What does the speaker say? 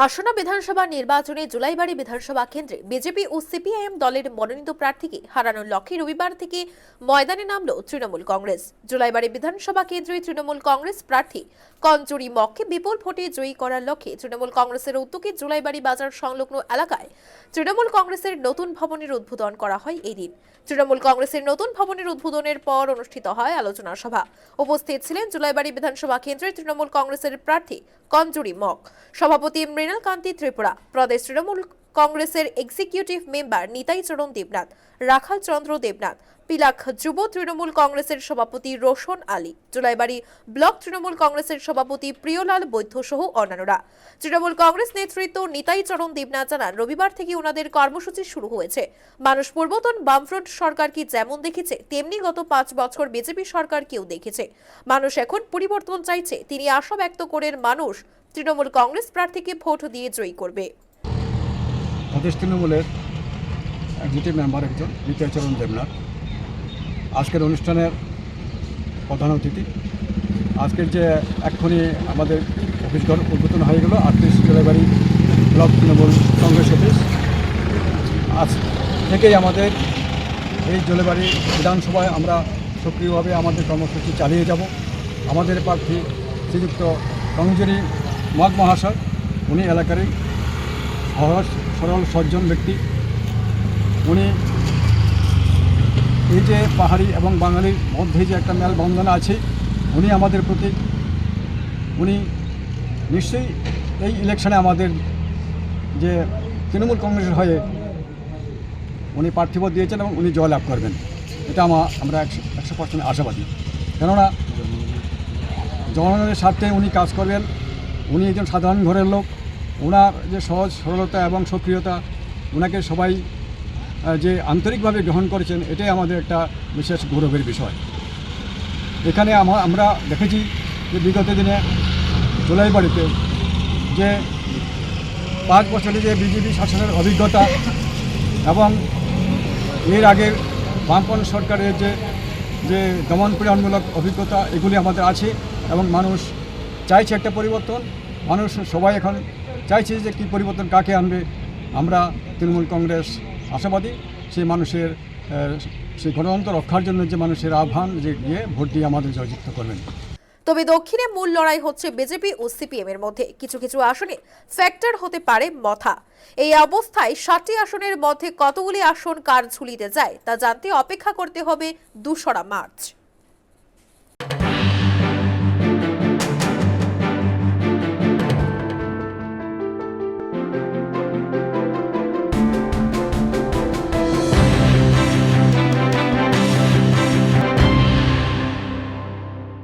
আসন্ন বিধানসভা নির্বাচনে জুলাইবাড়ি বিধানসভা কেন্দ্রে বিজেপি ও সিপিআইএম দলের মনোনীত প্রার্থীকে হারানোর লক্ষ্যে রবিবার থেকে ময়দানে নামল তৃণমূল কংগ্রেস। জুলাইবাড়ি বিধানসভা কেন্দ্রে তৃণমূল কংগ্রেস প্রার্থী কঞ্জুরি মককে বিপুল ভোটে জয়ী করার লক্ষ্যে তৃণমূল কংগ্রেসের উদ্যোগে জুলাইবাড়ি বাজার সংলগ্ন এলাকায় তৃণমূল কংগ্রেসের নতুন ভবনের উদ্বোধন করা হয় এই দিন। তৃণমূল কংগ্রেসের নতুন ভবনের উদ্বোধনের পর অনুষ্ঠিত হয় আলোচনা সভা। উপস্থিত ছিলেন জুলাইবাড়ি বিধানসভা কেন্দ্রের তৃণমূল কংগ্রেসের প্রার্থী কঞ্জুরি মক, সভাপতি মৃণাল কান্তি ত্রিপুরা, প্রদেশ তৃণমূল কংগ্রেসের এক্সিকিউটিভ মেম্বার নিতাই চরণ দেবনাথ, রাখাল চন্দ্র দেবনাথ, পিলাক যুব তৃণমূল কংগ্রেসের সভাপতি রোশন আলী, জুলাইবাড়ি ব্লক তৃণমূল কংগ্রেসের সভাপতি প্রিয়লাল বৈদ্য সহ অন্যান্যরা। তৃণমূল কংগ্রেস নেতৃত্ব নিতাই চরণ দেবনাথ জানান, রবিবার থেকে ওনাদের কর্মসূচি শুরু হয়েছে। মানুষ পূর্বতন বামফ্রন্ট সরকারকে যেমন দেখেছে তেমনি গত 5 বছর বিজেপি সরকারকেও দেখেছে। মানুষ এখন পরিবর্তন চাইছে। তিনি আশা ব্যক্ত করেন মানুষ তৃণমূল কংগ্রেস প্রার্থীকে ভোট দিয়ে জয়ী করবে। প্রদেশ তৃণমূলের এক্সিকিউটিভ মেম্বার একজন নিতাই চরণ দেবনাথ আজকের অনুষ্ঠানের প্রধান অতিথি। আজকের যে এক্ষুনি আমাদের অফিস ঘর উদ্বোধন হয়ে গেল 38 জুলাইবাড়ি ব্লক তৃণমূল কংগ্রেস অফিস। আজ থেকেই আমাদের এই জুলাইবাড়ি বিধানসভায় আমরা সক্রিয়ভাবে আমাদের কর্মসূচি চালিয়ে যাব। আমাদের প্রার্থী শ্রীযুক্ত কঞ্জুরি মক মহাশয়, উনি এলাকারই সহজ সরল সজ্জন ব্যক্তি। উনি এই যে পাহাড়ি এবং বাঙালির মধ্যে যে একটা মেলবন্ধন আছে, উনি আমাদের প্রতীক। উনি নিশ্চয়ই এই ইলেকশনে আমাদের যে তৃণমূল কংগ্রেসের হয়ে উনি প্রার্থীপদ দিয়েছেন এবং উনি জয়লাভ করবেন, এটা আমরা 100% আশাবাদী। কেননা জনগণের স্বার্থে উনি কাজ করবেন। উনি একজন সাধারণ ঘরের লোক। ওনার যে সহজ সরলতা এবং সক্রিয়তা, ওনাকে সবাই যে আন্তরিকভাবে গ্রহণ করেছেন, এটাই আমাদের একটা বিশেষ গৌরবের বিষয়। এখানে আমরা দেখেছি যে বিগত দিনে জুলাইবাড়িতে যে 5 বছরে যে বিজেপি শাসনের অভিজ্ঞতা এবং এর আগের বামপন্থী সরকারের যে দমন পীড়নমূলক অভিজ্ঞতা, এগুলি আমাদের আছে এবং মানুষ চাইছে একটা পরিবর্তন। মানুষ সবাই এখন চাইছে যে কী পরিবর্তন কাকে আনবে। আমরা তৃণমূল কংগ্রেস আশাবাদী সেই মানুষের সেই গণতন্ত্র রক্ষার জন্য যে মানুষের আহ্বান, যে গিয়ে ভোট দিয়ে আমাদের জয়যুক্ত করবেন। তবে দক্ষিণে মূল লড়াই হচ্ছে বিজেপি ও সিপিএম এর মধ্যে। কিছু কিছু আসনে ফ্যাক্টর হতে পারে মথা। এই অবস্থায় 60টি আসনের মধ্যে কতগুলি আসন কার ঝুলিতে যায় তা জানতে অপেক্ষা করতে হবে 2রা মার্চ।